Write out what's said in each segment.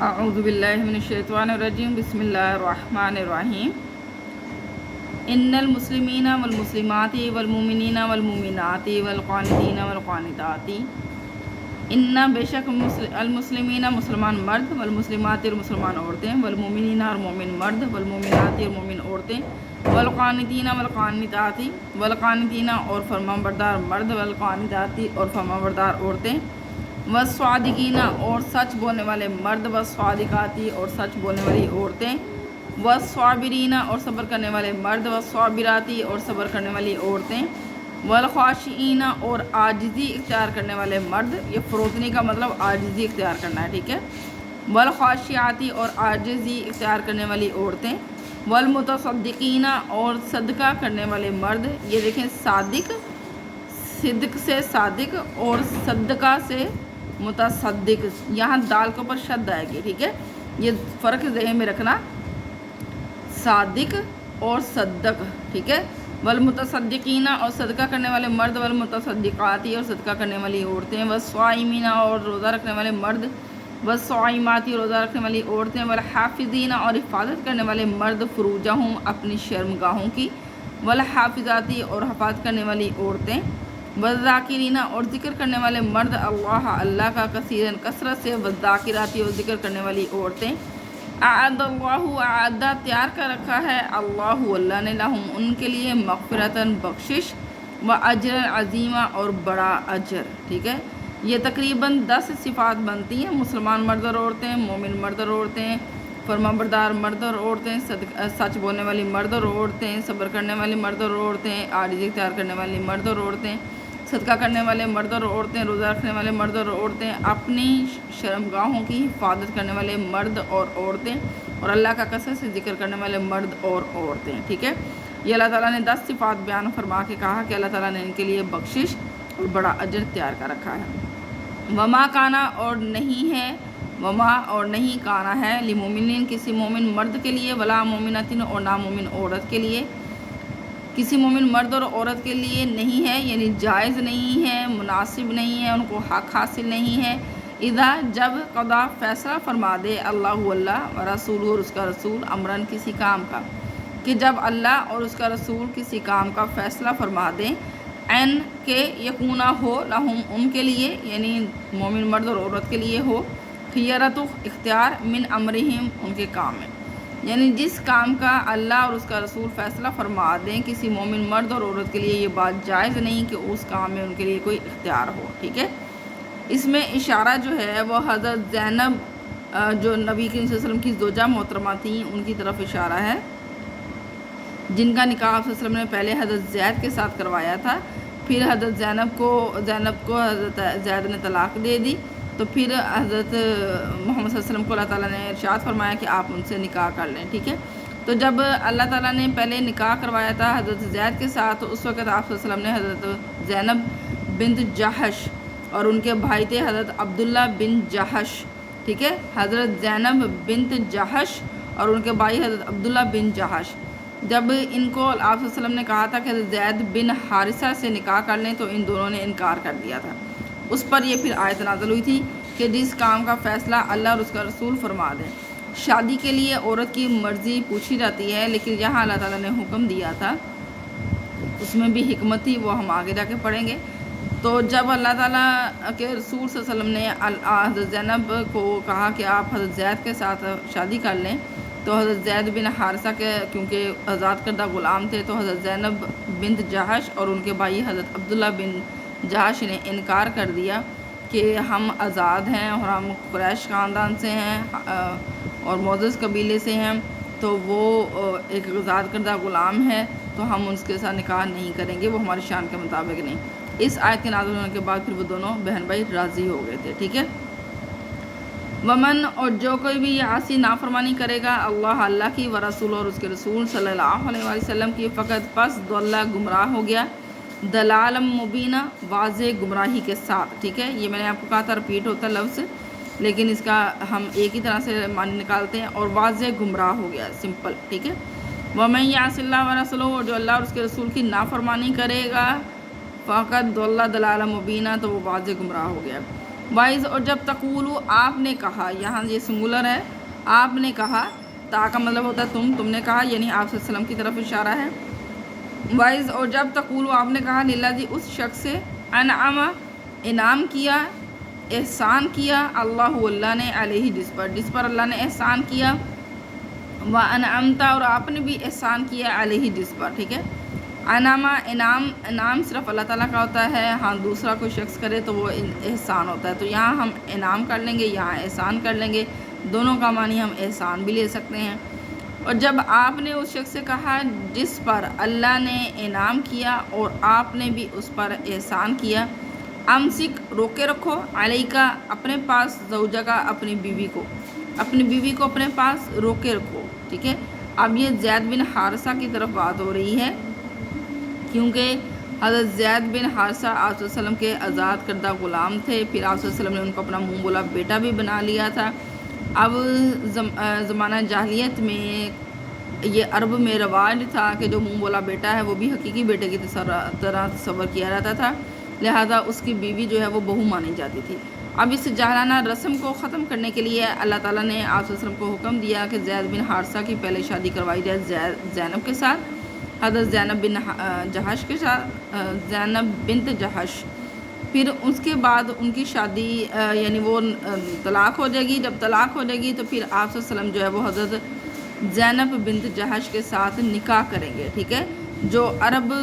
اعوذ باللہ من الشیطان الرجیم بسم اللہ الرحمن الرحیم ان المسلمین والمسلمات والمؤمنین والمؤمنات والقانتین والقانتات ان بے شک المسلمین مسلمان مرد والمسلمات اور مسلمان عورتیں والمؤمنین اور مومن مرد والمؤمنات اور مومن عورتیں والقانتین والقانتات والقانتین اور فرمانبردار مرد والقانتات اور فرمانبردار عورتیں والصادقین اور سچ بولنے والے مرد والصادقاتی اور سچ بولنے والی عورتیں والصابرین اور صبر کرنے والے مرد والصابراتی اور صبر کرنے والی عورتیں والخاشعین اور عاجزی اختیار کرنے والے مرد، یہ فروتنی کا مطلب عاجزی اختیار کرنا ہے، ٹھیک ہے، والخاشعاتی اور عاجزی اختیار کرنے والی عورتیں والمتصدقین اور صدقہ کرنے والے مرد، یہ دیکھیں صادق، صدق سے صادق اور صدقہ سے متصدق، یہاں دال کے اوپر شد آئے گی، ٹھیک ہے، یہ فرق ذہن میں رکھنا، صادق اور صدق، ٹھیک ہے، والمتصدقین اور صدقہ کرنے والے مرد والمتصدقاتی اور صدقہ کرنے والی عورتیں والصائمین اور روزہ رکھنے والے مرد والصائماتی اور روزہ رکھنے والی عورتیں والحافظین اور حفاظت کرنے والے مرد فروجہم اپنی شرمگاہوں کی والحافظاتی اور حفاظت کرنے والی عورتیں والذاکرین اور ذکر کرنے والے مرد اللہ کا کثیراً کثرت سے والذاکراتی اور ذکر کرنے والی عورتیں اعد اعدہ تیار کر رکھا ہے اللہ نے لہم ان کے لیے مغفرتاً بخشش و اجر عظیمہ اور بڑا اجر، ٹھیک ہے، یہ تقریباً 10 صفات بنتی ہیں، مسلمان مرد اور عورتیں، مومن مرد اور عورتیں، فرمانبردار مرد اور عورتیں، سچ بولنے والی مرد اور عورتیں، صبر کرنے والی مرد اور عورتیں، عاجزی اختیار کرنے والی مرد اور عورتیں، صدقہ کرنے والے مرد اور عورتیں، روزہ رکھنے والے مرد اور عورتیں، اپنی شرمگاہوں کی حفاظت کرنے والے مرد اور عورتیں، اور اللہ کا کثرت سے ذکر کرنے والے مرد اور عورتیں، ٹھیک ہے، یہ اللہ تعالیٰ نے 10 صفات بیان فرما کے کہا کہ اللہ تعالیٰ نے ان کے لیے بخشش اور بڑا اجر تیار کر رکھا ہے۔ وما کانا اور نہیں ہے، وما اور نہیں کانا ہے، لمومنین کسی مومن مرد کے لیے، ولا مومناتن اور نامومن عورت کے لیے، کسی مومن مرد اور عورت کے لیے نہیں ہے، یعنی جائز نہیں ہے، مناسب نہیں ہے، ان کو حق حاصل نہیں ہے، اذا جب قضا فیصلہ فرما دے اللہ و رسول اور اس کا رسول امرن کسی کام کا، کہ جب اللہ اور اس کا رسول کسی کام کا فیصلہ فرما دیں، این کہ یکونا ہو لہم ان کے لیے، یعنی مومن مرد اور عورت کے لیے ہو، خیرت اختیار من امرہم ان کے کام میں، یعنی جس کام کا اللہ اور اس کا رسول فیصلہ فرما دیں کسی مومن مرد اور عورت کے لیے یہ بات جائز نہیں کہ اس کام میں ان کے لیے کوئی اختیار ہو، ٹھیک ہے، اس میں اشارہ جو ہے وہ حضرت زینب جو نبی کریم صلی اللہ علیہ وسلم کی زوجہ محترمہ تھیں ان کی طرف اشارہ ہے، جن کا نکاح صلی اللہ علیہ وسلم نے پہلے حضرت زید کے ساتھ کروایا تھا، پھر حضرت زینب کو حضرت زید نے طلاق دے دی، تو پھر حضرت محمد صلی اللہ علیہ وسلم کو اللہ تعالیٰ نے ارشاد فرمایا کہ آپ ان سے نکاح کر لیں، ٹھیک ہے، تو جب اللہ تعالیٰ نے پہلے نکاح کروایا تھا حضرت زید کے ساتھ، تو اس وقت آپ صلی اللہ علیہ وسلم نے حضرت زینب بنت جہش اور ان کے بھائی تھے حضرت عبداللہ بن جہش، ٹھیک ہے، حضرت زینب بنت جہش اور ان کے بھائی حضرت عبداللہ بن جہش، جب ان کو آپ صلی اللہ علیہ وسلم نے کہا تھا کہ حضرت زید بن حارثہ سے نکاح کر لیں تو ان دونوں نے انکار کر دیا تھا، اس پر یہ پھر آیت نازل ہوئی تھی کہ جس کام کا فیصلہ اللہ اور اس کا رسول فرما دیں۔ شادی کے لیے عورت کی مرضی پوچھی جاتی ہے، لیکن یہاں اللہ تعالیٰ نے حکم دیا تھا، اس میں بھی حکمت تھی، وہ ہم آگے جا کے پڑھیں گے، تو جب اللہ تعالیٰ کے رسول صلی اللہ علیہ وسلم نے حضرت زینب کو کہا کہ آپ حضرت زید کے ساتھ شادی کر لیں، تو حضرت زید بن حارثہ کے کیونکہ آزاد کردہ غلام تھے، تو حضرت زینب بنت جہش اور ان کے بھائی حضرت عبداللہ بن جہش نے انکار کر دیا کہ ہم آزاد ہیں اور ہم قریش خاندان سے ہیں اور معزز قبیلے سے ہیں، تو وہ ایک آزاد کردہ غلام ہے، تو ہم اس کے ساتھ نکاح نہیں کریں گے، وہ ہماری شان کے مطابق نہیں۔ اس آیت کے نازل ہونے کے بعد پھر وہ دونوں بہن بھائی راضی ہو گئے تھے، ٹھیک ہے، ومن اور جو کوئی بھی یہ عاصی نافرمانی کرے گا اللہ کی و رسول اور اس کے رسول صلی اللہ علیہ وآلہ وسلم کی، فقط پس ضل گمراہ ہو گیا، دلال مبینہ واضح گمراہی کے ساتھ، ٹھیک ہے، یہ میں نے آپ کو کہا تھا رپیٹ ہوتا لفظ، لیکن اس کا ہم ایک ہی طرح سے معنی نکالتے ہیں، اور واضح گمراہ ہو گیا، سمپل، ٹھیک ہے، ومن یعص اللہ ورسولہ اور جو اللہ اور اس کے رسول کی نافرمانی کرے گا، فقط ضل ضلالہ مبینہ تو وہ واضح گمراہ ہو گیا، وائز اور جب تقولو آپ نے کہا، یہاں یہ سنگولر ہے، آپ نے کہا، تا کا مطلب ہوتا ہے تم نے کہا، یعنی آپ صلی اللہ علیہ وسلم کی طرف اشارہ ہے۔ وائز اور جب تقولو آپ نے کہا للذی اس شخص سے انعم انعام کیا، احسان کیا، اللہ نے علیہ جس پر اللہ نے احسان کیا، وانعمتا اور آپ نے بھی احسان کیا علیہ جس پر، ٹھیک ہے۔ انعام انعام صرف اللہ تعالیٰ کا ہوتا ہے، ہاں دوسرا کوئی شخص کرے تو وہ احسان ہوتا ہے، تو یہاں ہم انعام کر لیں گے، یہاں احسان کر لیں گے، دونوں کا معنی ہم احسان بھی لے سکتے ہیں۔ اور جب آپ نے اس شخص سے کہا جس پر اللہ نے انعام کیا اور آپ نے بھی اس پر احسان کیا، امسک روکے رکھو، علیکا اپنے پاس، زوجہ کا اپنی بیوی کو اپنے پاس روکے رکھو، ٹھیک ہے۔ اب یہ زید بن حارثہ کی طرف بات ہو رہی ہے، کیونکہ حضرت زید بن حارثہ آپ صلی اللہ علیہ وسلم کے آزاد کردہ غلام تھے، پھر آپ صلی اللہ علیہ وسلم نے ان کو اپنا منہ بولا بیٹا بھی بنا لیا تھا۔ اب زمانہ جاہلیت میں یہ عرب میں رواج تھا کہ جو منہ بولا بیٹا ہے وہ بھی حقیقی بیٹے کی طرح تصور کیا جاتا تھا، لہذا اس کی بیوی جو ہے وہ بہو مانی جاتی تھی۔ اب اس جاہلانہ رسم کو ختم کرنے کے لیے اللہ تعالیٰ نے آپ صلی اللہ علیہ وسلم کو حکم دیا کہ زید بن حارثہ کی پہلے شادی کروائی جائے زینب کے ساتھ، حضرت زینب بن جہش کے ساتھ، زینب بنت جہش، پھر اس کے بعد ان کی شادی یعنی وہ طلاق ہو جائے گی، جب طلاق ہو جائے گی تو پھر آپ صلی اللہ علیہ وسلم جو ہے وہ حضرت زینب بنت جہش کے ساتھ نکاح کریں گے، ٹھیک ہے، جو عرب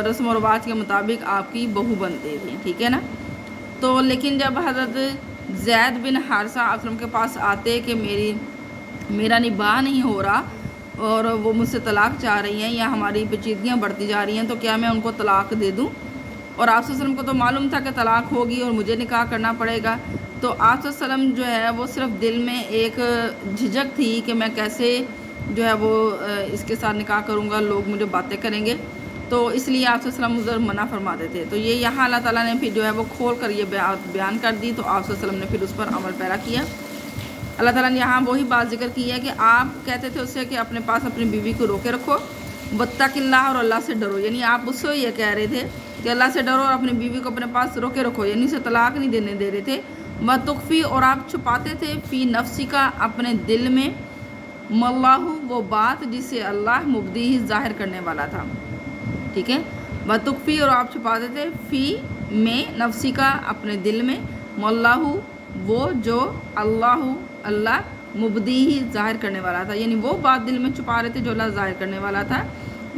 رسم و رواج کے مطابق آپ کی بہو بنتی تھی، ٹھیک ہے نا۔ تو لیکن جب حضرت زید بن حارثہ آپ صلی اللہ علیہ وسلم کے پاس آتے کہ میرا نباہ نہیں ہو رہا اور وہ مجھ سے طلاق چاہ رہی ہیں یا ہماری پیچیدگیاں بڑھتی جا رہی ہیں، تو کیا میں ان کو طلاق دے دوں؟ اور آپ صلی اللہ علیہ وسلم کو تو معلوم تھا کہ طلاق ہوگی اور مجھے نکاح کرنا پڑے گا، تو آپ صلی اللہ علیہ وسلم جو ہے وہ صرف دل میں ایک جھجک تھی کہ میں کیسے جو ہے وہ اس کے ساتھ نکاح کروں گا، لوگ مجھے باتیں کریں گے، تو اس لیے آپ صلی اللہ علیہ وسلم ادھر منع فرماتے تھے۔ تو یہ یہاں اللہ تعالیٰ نے پھر جو ہے وہ کھول کر یہ بیان کر دی، تو آپ صلی اللہ علیہ وسلم نے پھر اس پر عمل پیرا کیا۔ اللہ تعالیٰ نے یہاں وہی بات ذکر کی ہے کہ آپ کہتے تھے اس سے کہ اپنے پاس اپنی بیوی کو روکے رکھو، واتق اللہ، اور اللہ سے ڈرو، یعنی آپ اس سے یہ کہہ رہے تھے کہ اللہ سے ڈرو اور اپنی بیوی کو اپنے پاس روکے رکھو، یعنی اسے طلاق نہیں دینے دے رہے تھے۔ وتخفی، اور آپ چھپاتے تھے، فی نفسی کا اپنے دل میں، ماللہ وہ بات جسے اللہ مبدی ظاہر کرنے والا تھا، ٹھیک ہے۔ وتخفی، اور آپ چھپاتے تھے، فی میں نفسی کا اپنے دل میں، ماللہ وہ جو اللہ مبدی ہی ظاہر کرنے والا تھا، یعنی وہ بات دل میں چھپا رہے تھے جو اللہ ظاہر کرنے والا تھا۔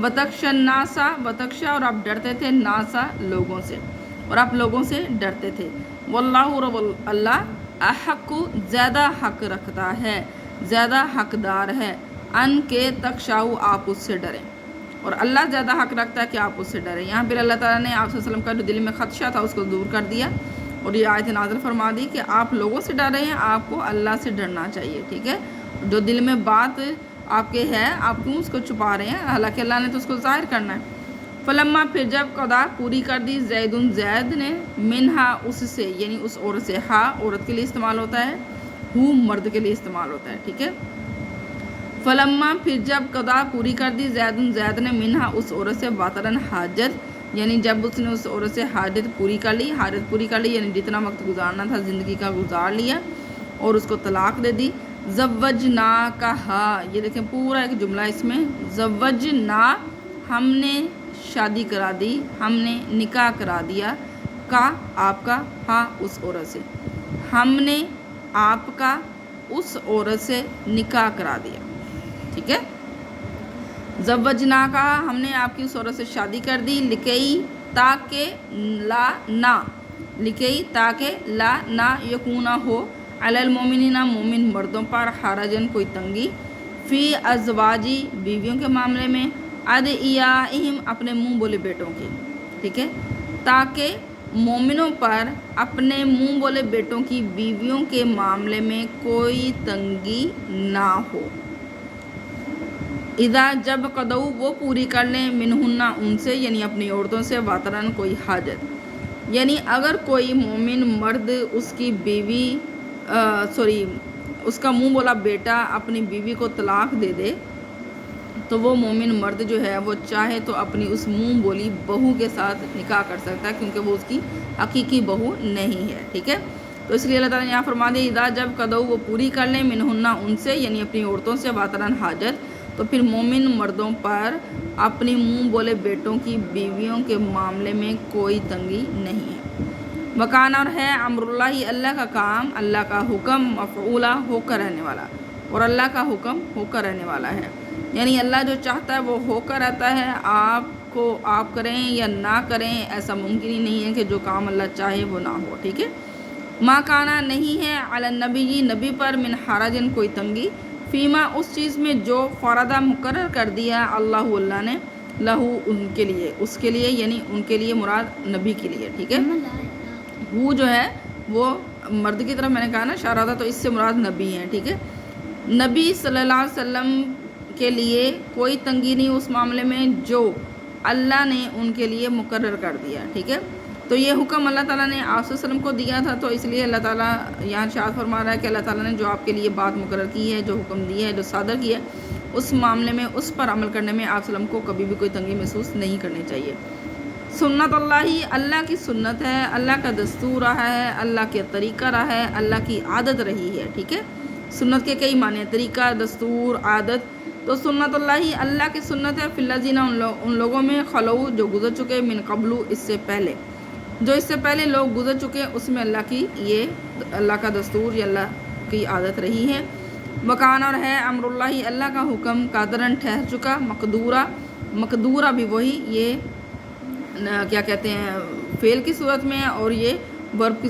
وتخشى الناس، وتخشى، اور آپ ڈرتے تھے، ناسا لوگوں سے، اور آپ لوگوں سے ڈرتے تھے۔ واللہ، رب اللہ، احق زیادہ حق رکھتا ہے، زیادہ حقدار ہے، ان کے تخشاؤ آپ اس سے ڈریں، اور اللہ زیادہ حق رکھتا ہے کہ آپ اس سے ڈریں۔ یہاں پھر اللہ تعالیٰ نے آپ صلی اللہ علیہ وسلم کا جو دل میں خدشہ تھا اس کو دور کر دیا اور یہ آیت نازل فرما دی کہ آپ لوگوں سے ڈر رہے ہیں، آپ کو اللہ سے ڈرنا چاہیے، ٹھیک ہے۔ جو دل میں بات آپ کے ہے، آپ کیوں اس کو چھپا رہے ہیں؟ حالانکہ اللہ نے تو اس کو ظاہر کرنا ہے۔ فلما، پھر جب قضا پوری کر دی، زید نے، منہا اس سے، یعنی اس عورت سے، ہا عورت کے لیے استعمال ہوتا ہے، ہو مرد کے لیے استعمال ہوتا ہے، ٹھیک ہے۔ فلما، پھر جب قضا پوری کر دی، زید نے، منہا اس عورت سے، وطرن حاجت، یعنی جب اس نے اس عورت سے حاجت پوری کر لی، یعنی جتنا وقت گزارنا تھا زندگی کا گزار لیا اور اس کو طلاق دے دی۔ زوجناکہا، یہ دیکھیں پورا ایک جملہ اس میں، زوجنا، ہم نے شادی کرا دی، ہم نے نکاح کرا دیا، کا آپ کا، ہاں اس عورت سے، ہم نے آپ کا اس عورت سے نکاح کرا دیا، ٹھیک ہے۔ زوجنا کا، ہم نے آپ کی اس عورت سے شادی کر دی، لکئی تاکہ لا نہ یکونا ہو، علی المومنین مومن مردوں پر، حرجن کوئی تنگی، فی ازواجی بیویوں کے معاملے میں، ادعیائہم اپنے منہ بولے بیٹوں کی، ٹھیک ہے، تاکہ مومنوں پر اپنے منہ بولے بیٹوں کی بیویوں کے معاملے میں کوئی تنگی نہ ہو۔ اذا، جب قضوا وہ پوری کر لیں، منہن ان سے، یعنی اپنی عورتوں سے، وطرن کوئی حاجت، یعنی اگر کوئی مومن مرد اس کی بیوی اس کا منہ بولا بیٹا اپنی بیوی کو طلاق دے دے تو وہ مومن مرد جو ہے وہ چاہے تو اپنی اس منہ بولی بہو کے ساتھ نکاح کر سکتا ہے، کیونکہ وہ اس کی حقیقی بہو نہیں ہے، ٹھیک ہے۔ تو اس لیے اللہ تعالیٰ نے یہاں فرما دیا اذا جب قدو وہ پوری کر لیں منہن ان سے، یعنی اپنی عورتوں سے، واترن حاجت، تو پھر مومن مردوں پر اپنی منہ بولے بیٹوں کی بیویوں کے معاملے میں کوئی تنگی نہیں ہے۔ وکان اور ہے امر اللہ، اللہ کا کام، اللہ کا حکم مفعولا ہو کر رہنے والا، اور اللہ کا حکم ہو کر رہنے والا ہے، یعنی اللہ جو چاہتا ہے وہ ہو کر رہتا ہے، آپ کریں یا نہ کریں ایسا ممکن ہی نہیں ہے کہ جو کام اللہ چاہے وہ نہ ہو، ٹھیک ہے۔ ما کانا نہیں ہے علی النبی، نبی پر، من حرجن کوئی تنگی، فیما اس چیز میں جو فرضہ مقرر کر دیا اللہ نے، لہو ان کے لیے، اس کے لیے یعنی ان کے لیے مراد نبی کے لیے، ٹھیک ہے۔ وہ جو ہے وہ مرد کی طرف میں نے کہا نا اشارہ تھا، تو اس سے مراد نبی ہیں، ٹھیک ہے۔ نبی صلی اللہ علیہ وسلم کے لیے کوئی تنگی نہیں اس معاملے میں جو اللہ نے ان کے لیے مقرر کر دیا، ٹھیک ہے۔ تو یہ حکم اللہ تعالیٰ نے آپ صلی اللہ علیہ وسلم کو دیا تھا، تو اس لیے اللہ تعالیٰ یہاں ارشاد فرما رہا ہے کہ اللہ تعالیٰ نے جو آپ کے لیے بات مقرر کی ہے، جو حکم دیا ہے، جو صادر کیا ہے، اس معاملے میں اس پر عمل کرنے میں آپ صلی اللہ علیہ وسلم کو کبھی بھی کوئی تنگی محسوس نہیں کرنی چاہیے۔ سنت اللہ، اللہ کی سنت ہے، اللہ کا دستور رہا ہے، اللہ کا طریقہ رہا ہے، اللہ کی عادت رہی ہے، ٹھیک ہے۔ سنت کے کئی معنی ہیں، طریقہ، دستور، عادت۔ تو سنت اللہ، اللہ کی سنت ہے، فی الذین ان لوگوں میں، خلو جو گزر چکے، من قبل اس سے پہلے، جو اس سے پہلے لوگ گزر چکے، اس میں اللہ کی یہ اللہ کا دستور یا اللہ کی عادت رہی ہے۔ وکان اور ہے امر اللہ، اللہ کا حکم، قادرن ٹھہر چکا، مقدورہ بھی وہی، یہ کیا کہتے ہیں فعل کی صورت میں ہے، اور یہ ورب کی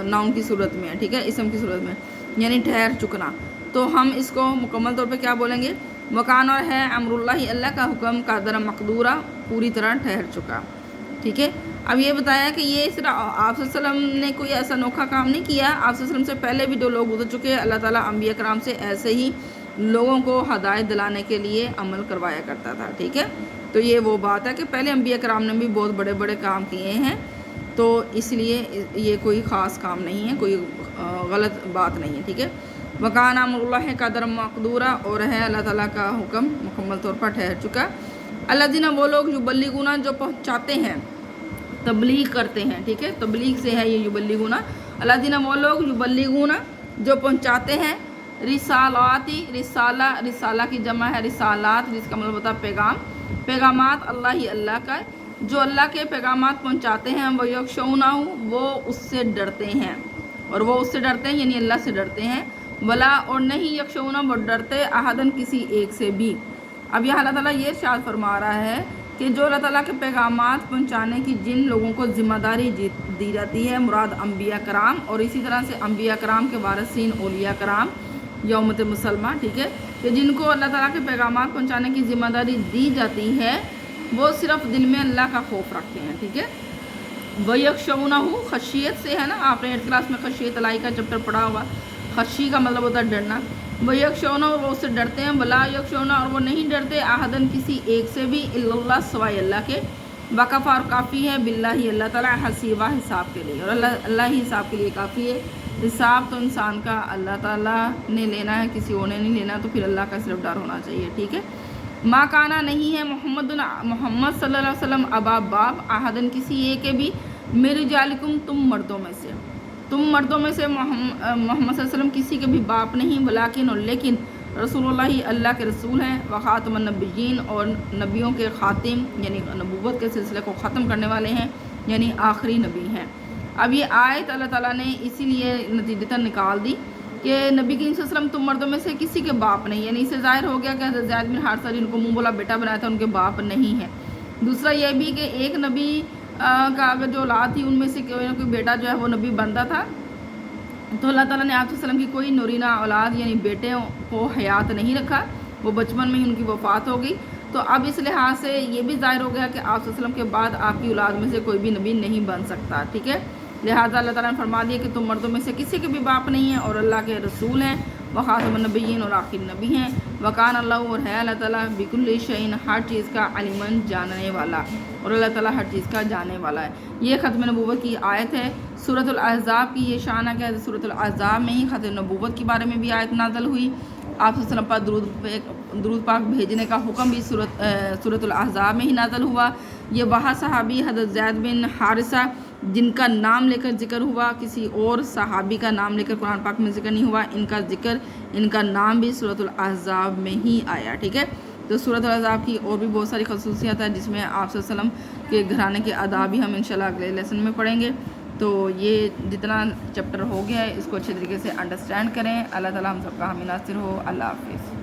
ناؤن کی صورت میں ہے، ٹھیک ہے، اسم کی صورت میں، یعنی ٹھہر چکنا۔ تو ہم اس کو مکمل طور پہ کیا بولیں گے؟ وکان اور ہے امر اللہ، اللہ کا حکم، قادر مقدورہ، پوری طرح ٹھہر چکا، ٹھیک ہے۔ اب یہ بتایا کہ یہ صرف آپ صلی اللہ علیہ وسلم نے کوئی ایسا انوکھا کام نہیں کیا، آپ صلی اللہ علیہ وسلم سے پہلے بھی جو لوگ گزر چکے، اللہ تعالیٰ انبیاء کرام سے ایسے ہی لوگوں کو ہدایت دلانے کے لیے عمل کروایا کرتا تھا، ٹھیک ہے۔ تو یہ وہ بات ہے کہ پہلے انبیاء کرام نے بھی بہت بڑے بڑے کام کیے ہیں، تو اس لیے یہ کوئی خاص کام نہیں ہے، کوئی غلط بات نہیں ہے، ٹھیک ہے۔ وکان امر اللہ قدر مقدورہ، اور ہے اللہ تعالیٰ کا حکم مکمل طور پر ٹھہر چکا۔ الذین وہ لوگ یبلغون جو پہنچاتے ہیں، تبلیغ کرتے ہیں، ٹھیک ہے، تبلیغ سے ہے یہ یبلغون۔ الذین وہ لوگ یبلغون جو پہنچاتے ہیں، رسالاتی، رسالہ کی جمع ہے رسالات، جس کا مطلب ہوتا ہے پیغام، پیغامات اللہ کا، جو اللہ کے پیغامات پہنچاتے ہیں، وہ یخشونہ، وہ اس سے ڈرتے ہیں، اور وہ اس سے ڈرتے ہیں یعنی اللہ سے ڈرتے ہیں، ولا اور نہیں یخشونہ وہ ڈرتے، احدن کسی ایک سے بھی۔ اب یہاں اللہ تعالیٰ یہ ارشاد فرما رہا ہے کہ جو اللہ تعالیٰ کے پیغامات پہنچانے کی جن لوگوں کو ذمہ داری دی جاتی ہے، مراد انبیاء کرام، اور اسی طرح سے انبیاء کرام کے وارثین اولیاء کرام یا امت مسلمہ، ٹھیک ہے، کہ جن کو اللہ تعالیٰ کے پیغامات پہنچانے کی ذمہ داری دی جاتی ہے، وہ صرف دل میں اللہ کا خوف رکھتے ہیں، ٹھیک ہے۔ وَيَخْشَوْنَهُ خشیت سے ہے نا، آپ نے 8 کلاس میں خشیت الہی کا چیپٹر پڑھا ہوگا، خشی کا مطلب ہوتا ہے ڈرنا۔ وَيَخْشَوْنَهُ وہ اس سے ڈرتے ہیں، وَلَا يَخْشَوْنَ اور وہ نہیں ڈرتے، احدن کسی ایک سے بھی، الا اللہ سوائے اللہ کے، وقف اور کافی ہے، باللہ اللہ تعالیٰ، حسیبہ حساب کے لیے، اور اللہ ہی حساب کے لیے کافی ہے۔ حساب تو انسان کا اللہ تعالیٰ نے لینا ہے، کسی اور نے نہیں لینا، تو پھر اللہ کا صرف ڈر ہونا چاہیے، ٹھیک ہے۔ ما کانا نہیں ہے محمد صلی اللہ علیہ وسلم ابا باپ احدن کسی ایک کے بھی، من رجالکم تم مردوں میں سے، محمد صلی اللہ علیہ وسلم کسی کے بھی باپ نہیں، ولیکن اور لیکن رسول اللہ کے رسول ہیں، وخاتم النبیین اور نبیوں کے خاتم، یعنی نبوت کے سلسلے کو ختم کرنے والے ہیں، یعنی آخری نبی ہیں۔ اب یہ آیت اللہ تعالیٰ نے اسی لیے نتیجتاً نکال دی کہ نبی کریم صلی اللہ علیہ وسلم تم مردوں میں سے کسی کے باپ نہیں، یعنی اس سے ظاہر ہو گیا کہ حضرت زید بن حارثہ جن کو منہ بولا بیٹا بنایا تھا، ان کے باپ نہیں ہیں۔ دوسرا یہ بھی کہ ایک نبی کا اگر جو اولاد تھی ان میں سے کوئی نہ کوئی بیٹا جو ہے وہ نبی بنتا تھا، تو اللہ تعالیٰ نے آپ صلی اللہ علیہ وسلم کی کوئی نورینہ اولاد یعنی بیٹے کو حیات نہیں رکھا، وہ بچپن میں ہی ان کی وفات ہو گئی۔ تو اب اس لحاظ سے یہ بھی ظاہر ہو گیا کہ آپ صلی اللہ علیہ وسلم کے بعد آپ کی اولاد میں سے کوئی بھی نبی نہیں بن سکتا، ٹھیک ہے۔ لہٰذا اللہ تعالیٰ نے فرما دیا کہ تم مردوں میں سے کسی کے بھی باپ نہیں ہیں اور اللہ کے رسول ہیں، و خاتم النبیین اور آخر نبی ہیں، وکان اللہ اور ہے اللہ تعالیٰ بکل شیء ہر چیز کا علماً جاننے والا، اور اللہ تعالیٰ ہر چیز کا جاننے والا ہے۔ یہ ختم نبوت کی آیت ہے۔ سورۃ الاحزاب کی یہ شان ہے کہ سورۃ الاحزاب میں ہی ختم نبوت کے بارے میں بھی آیت نازل ہوئی۔ آپ صلی اللہ علیہ وسلم پر درود پاک بھیجنے کا حکم بھی سورۃ الاحزاب میں ہی نازل ہوا۔ یہ وہاں صحابی حضرت زید بن حارثہ جن کا نام لے کر ذکر ہوا، کسی اور صحابی کا نام لے کر قرآن پاک میں ذکر نہیں ہوا، ان کا ذکر، ان کا نام بھی سورۃ الاحزاب میں ہی آیا، ٹھیک ہے۔ تو سورۃ الاحزاب کی اور بھی بہت ساری خصوصیات ہیں جس میں آپ صلی اللہ علیہ وسلم کے گھرانے کے آداب بھی ہم انشاءاللہ اگلے لیسن میں پڑھیں گے۔ تو یہ جتنا چیپٹر ہو گیا ہے اس کو اچھے طریقے سے انڈرسٹینڈ کریں۔ اللہ تعالیٰ ہم سب کا حامی ناصر ہو۔ اللہ حافظ۔